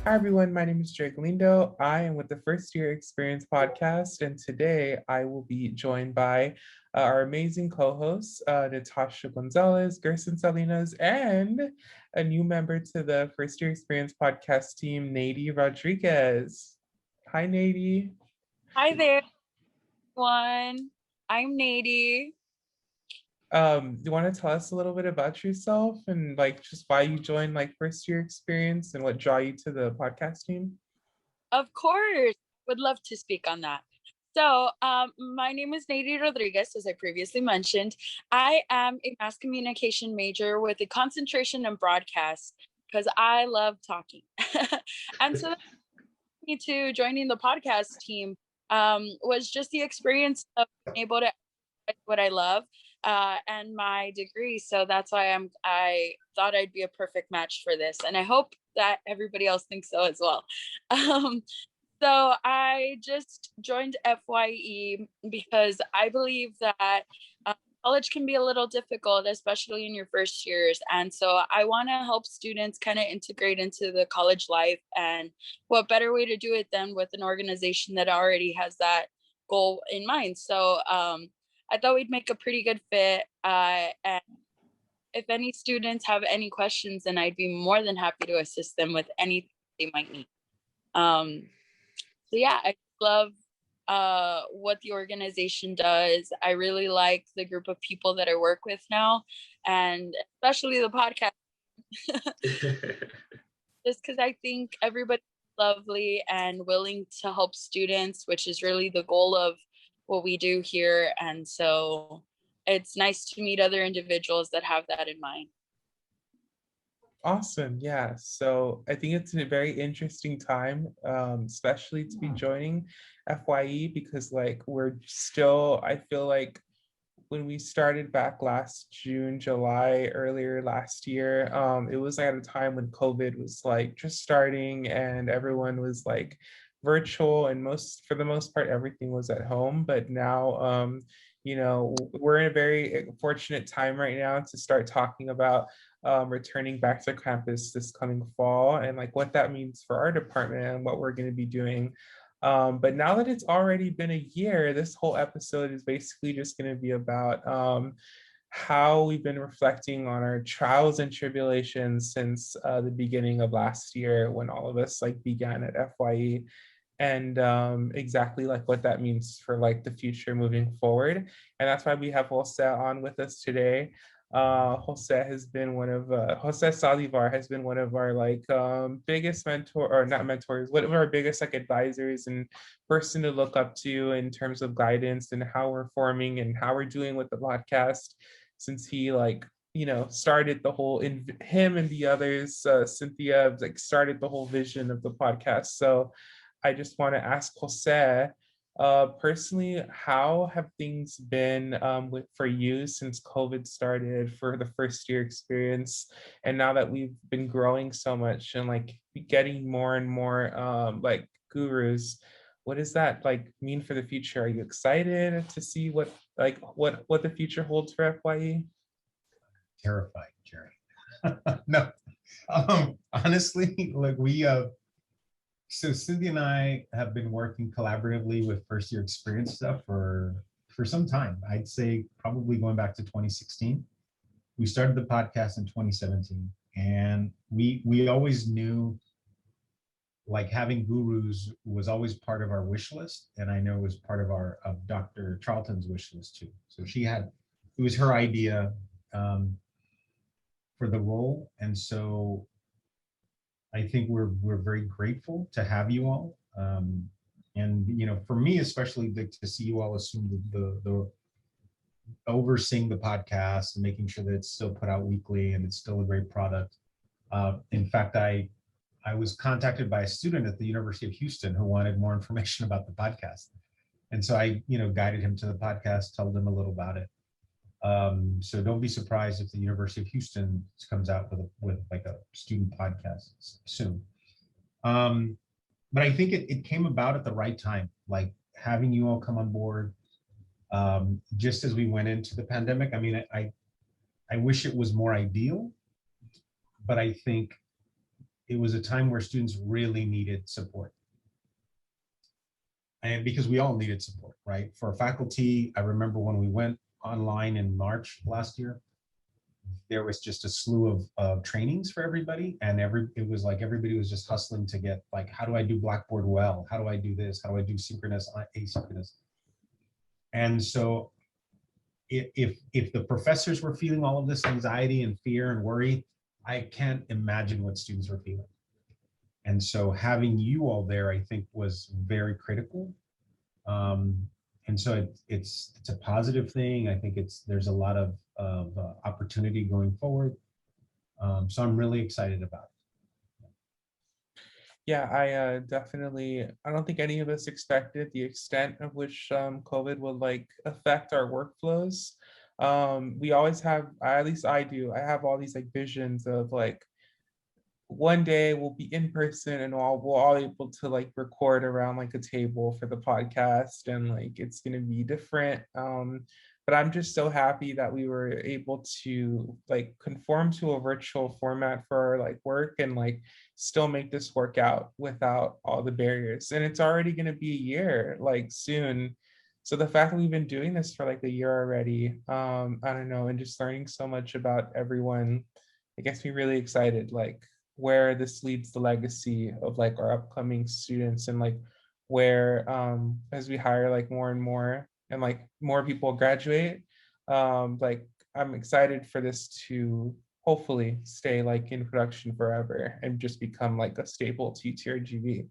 Hi everyone, my name is Drake Lindo. I am with the First Year Experience Podcast, and today I will be joined by our amazing co-hosts, Natasha Gonzalez, Gerson Salinas, and a new member to the First Year Experience Podcast team, Nady Rodriguez. Hi, Nady. Hi there, everyone. I'm Nady. Do you want to tell us a little bit about yourself and like just why you joined like First Year Experience and what draw you to the podcast team? Of course, would love to speak on that. So, my name is Nady Rodriguez, as I previously mentioned. I am a mass communication major with a concentration in broadcast because I love talking. And so, that me to joining the podcast team was just the experience of being able to what I love and my degree. So that's why I thought I'd be a perfect match for this, and I hope that everybody else thinks so as well. Um, so I just joined FYE because I believe that college can be a little difficult, especially in your first years. And so I want to help students kind of integrate into the college life. And what better way to do it than with an organization that already has that goal in mind? So I thought we'd make a pretty good fit. And if any students have any questions, then I'd be more than happy to assist them with anything they might need. So yeah, I love what the organization does. I really like the group of people that I work with now, and especially the podcast, just because I think everybody's lovely and willing to help students, which is really the goal of what we do here. And so it's nice to meet other individuals that have that in mind. Awesome. Yeah. So I think it's a very interesting time, especially to be joining FYE because like we're still, I feel like when we started back last June, July, earlier last year, it was at a time when COVID was like just starting and everyone was like virtual and for the most part, everything was at home. But now, we're in a very fortunate time right now to start talking about returning back to campus this coming fall and like what that means for our department and what we're going to be doing. But now that it's already been a year, this whole episode is basically just going to be about how we've been reflecting on our trials and tribulations since the beginning of last year when all of us like began at FYE and exactly like what that means for like the future moving forward. And that's why we have Jose on with us today. Jose has been Jose Salivar has been one of our like biggest mentor or not mentors, one of our biggest like advisors and person to look up to in terms of guidance and how we're forming and how we're doing with the podcast since he like started the whole in him and the others Cynthia like started the whole vision of the podcast. So I just want to ask Jose, personally, how have things been for you since COVID started for the first year experience? And now that we've been growing so much and like getting more and more like gurus, what does that like mean for the future? Are you excited to see what the future holds for FYE? Terrified, Jerry. No, honestly, like so Cindy and I have been working collaboratively with first year experience stuff for some time. I'd say probably going back to 2016. We started the podcast in 2017, and we always knew like having gurus was always part of our wish list, and I know it was part of Dr. Charlton's wish list too. So it was her idea for the role, and so I think we're very grateful to have you all. And for me especially, to see you all assume the overseeing the podcast and making sure that it's still put out weekly and it's still a great product. In fact, I was contacted by a student at the University of Houston who wanted more information about the podcast, and so I guided him to the podcast, told him a little about it. So don't be surprised if the University of Houston comes out with like a student podcast soon. But I think it came about at the right time, like having you all come on board just as we went into the pandemic. I mean, I wish it was more ideal, but I think it was a time where students really needed support. And because we all needed support, right? For faculty, I remember when we went online in March last year, there was just a slew of trainings for everybody. And it was like everybody was just hustling to get like, how do I do Blackboard well? How do I do this? How do I do synchronous, asynchronous? And so if the professors were feeling all of this anxiety and fear and worry, I can't imagine what students were feeling. And so having you all there, I think, was very critical. And so it's a positive thing. I think there's a lot of opportunity going forward. So I'm really excited about it. Yeah, I definitely, I don't think any of us expected the extent of which COVID would like affect our workflows. We always have, at least I do, I have all these like visions of like, one day we'll be in person and we're all able to like record around like a table for the podcast, and like it's going to be different. But I'm just so happy that we were able to like conform to a virtual format for our like work and like still make this work out without all the barriers. And it's already going to be a year like soon. So the fact that we've been doing this for like a year already, I don't know, and just learning so much about everyone, it gets me really excited. Like where this leads the legacy of like our upcoming students, and like where as we hire like more and more and like more people graduate, like I'm excited for this to hopefully stay like in production forever and just become like a staple to UTRGV.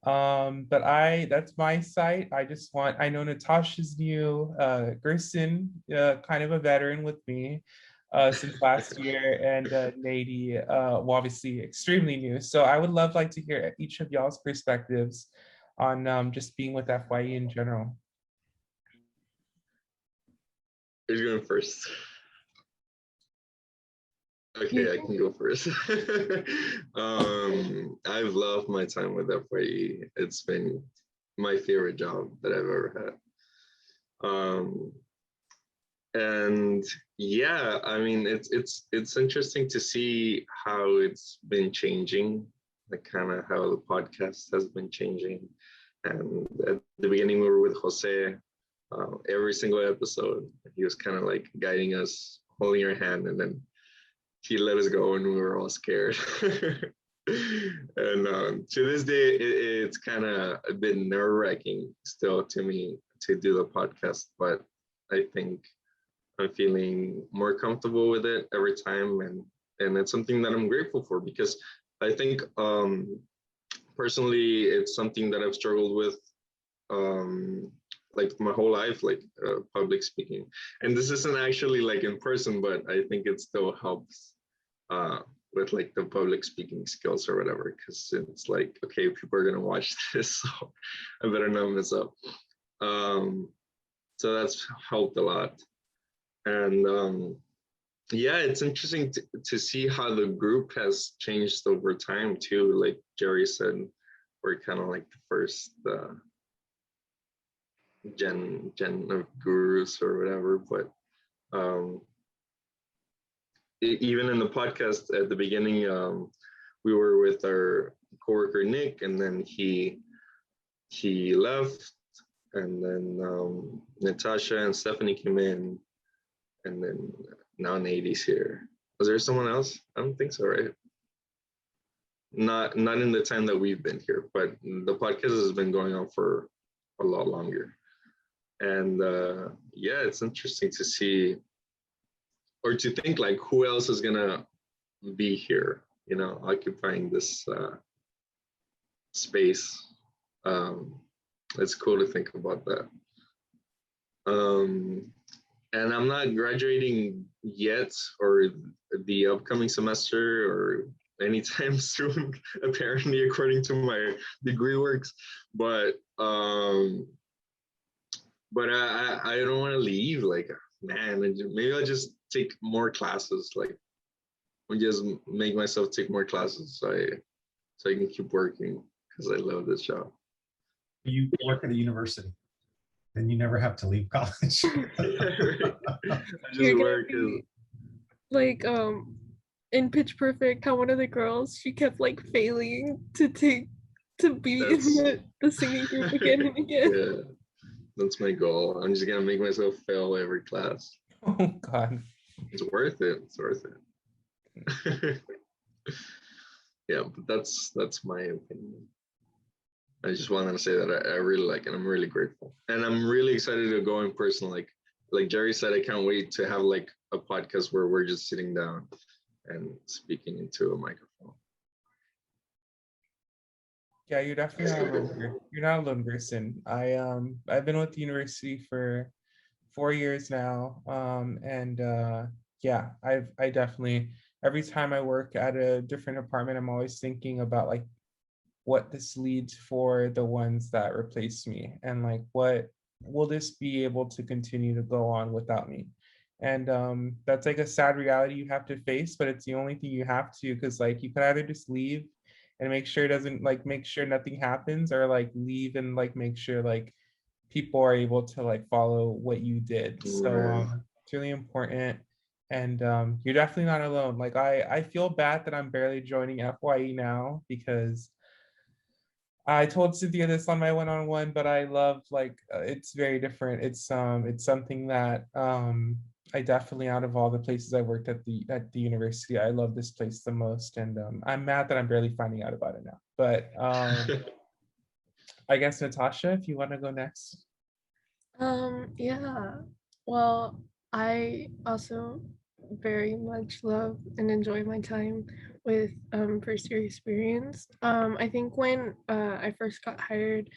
But that's my site. I know Natasha's new, Gerson, kind of a veteran with me since last year, and Nady, well, obviously extremely new. So I would love like to hear each of y'all's perspectives on just being with FYE in general. Who's going first? Okay, I can go first. I've loved my time with FYE. It's been my favorite job that I've ever had. And yeah, I mean, it's interesting to see how it's been changing, like kind of how the podcast has been changing. And at the beginning, we were with Jose. Every single episode, he was kind of like guiding us, holding our hand, and then he let us go and we were all scared. And to this day, it's kind of a bit nerve-wracking still to me to do the podcast, but I think I'm feeling more comfortable with it every time, and it's something that I'm grateful for, because I think personally it's something that I've struggled with like my whole life, like public speaking. And this isn't actually like in person, but I think it still helps with like the public speaking skills or whatever, because it's like, okay, people are gonna watch this, so I better not mess up. So that's helped a lot. And yeah, it's interesting to see how the group has changed over time too. Like Jerry said, we're kind of like the first gen of gurus or whatever, but even in the podcast at the beginning, we were with our coworker Nick, and then he left, and then Natasha and Stephanie came in, and then now Nady's here. Was there someone else? I don't think so, right? Not in the time that we've been here, but the podcast has been going on for a lot longer. And yeah, it's interesting to see, or to think like, who else is gonna be here, you know, occupying this space. It's cool to think about that. And I'm not graduating yet, or the upcoming semester, or anytime soon, apparently, according to my degree works. But I don't want to leave. Like, man, maybe I'll just take more classes. Like, I'll just make myself take more classes so I can keep working, because I love this job. You work at a university, then you never have to leave college. I just work. Like in Pitch Perfect, how one of the girls, she kept like failing to be in the singing group again and again. Yeah, that's my goal. I'm just gonna make myself fail every class. Oh God. It's worth it. It's worth it. Yeah, but that's my opinion. I just wanted to say that I really like it. I'm really grateful, and I'm really excited to go in person. Like Jerry said, I can't wait to have like a podcast where we're just sitting down and speaking into a microphone. Yeah, you're definitely not alone. You're not a lone person. I've been with the university for 4 years now. Yeah, I definitely, every time I work at a different department, I'm always thinking about like what this leads for the ones that replace me, and like what will this be able to continue to go on without me. And that's like a sad reality you have to face, but it's the only thing you have to, because like you could either just leave and make sure it doesn't, like make sure nothing happens, or like leave and like make sure like people are able to like follow what you did. So it's really important. And you're definitely not alone. Like I feel bad that I'm barely joining FYE now, because I told Cynthia this on my one-on-one, but I love like it's very different. It's something that I definitely, out of all the places I worked at the university, I love this place the most. And I'm mad that I'm barely finding out about it now. But I guess Natasha, if you want to go next. Yeah. Well, I also very much love and enjoy my time with first year experience. I think when I first got hired,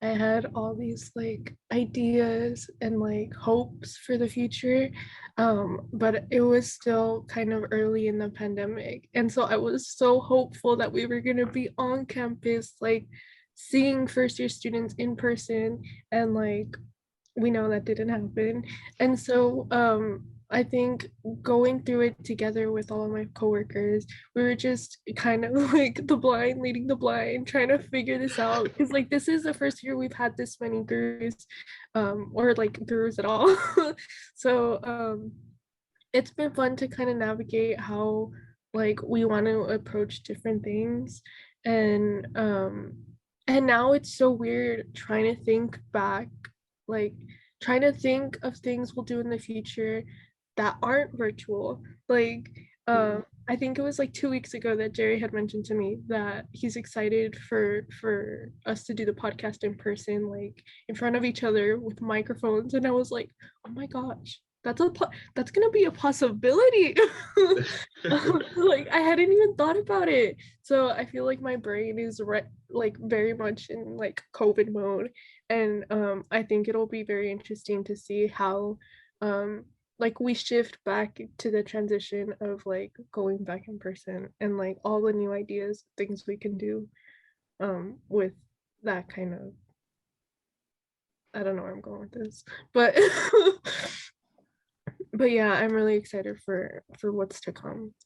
I had all these like ideas and like hopes for the future, but it was still kind of early in the pandemic, and so I was so hopeful that we were gonna be on campus, like seeing first year students in person, and like we know that didn't happen. And so I think going through it together with all of my coworkers, we were just kind of like the blind leading the blind, trying to figure this out, because like this is the first year we've had this many gurus, or like gurus at all. So it's been fun to kind of navigate how like we want to approach different things. And now it's so weird trying to think back, like trying to think of things we'll do in the future that aren't virtual. Like I think it was like 2 weeks ago that Jerry had mentioned to me that he's excited for us to do the podcast in person, like in front of each other with microphones. And I was like, oh my gosh, that's gonna be a possibility. Like I hadn't even thought about it. So I feel like my brain is like very much in like COVID mode, and I think it'll be very interesting to see how like we shift back to the transition of like going back in person, and like all the new ideas, things we can do with that kind of, I don't know where I'm going with this, but but yeah, I'm really excited for what's to come.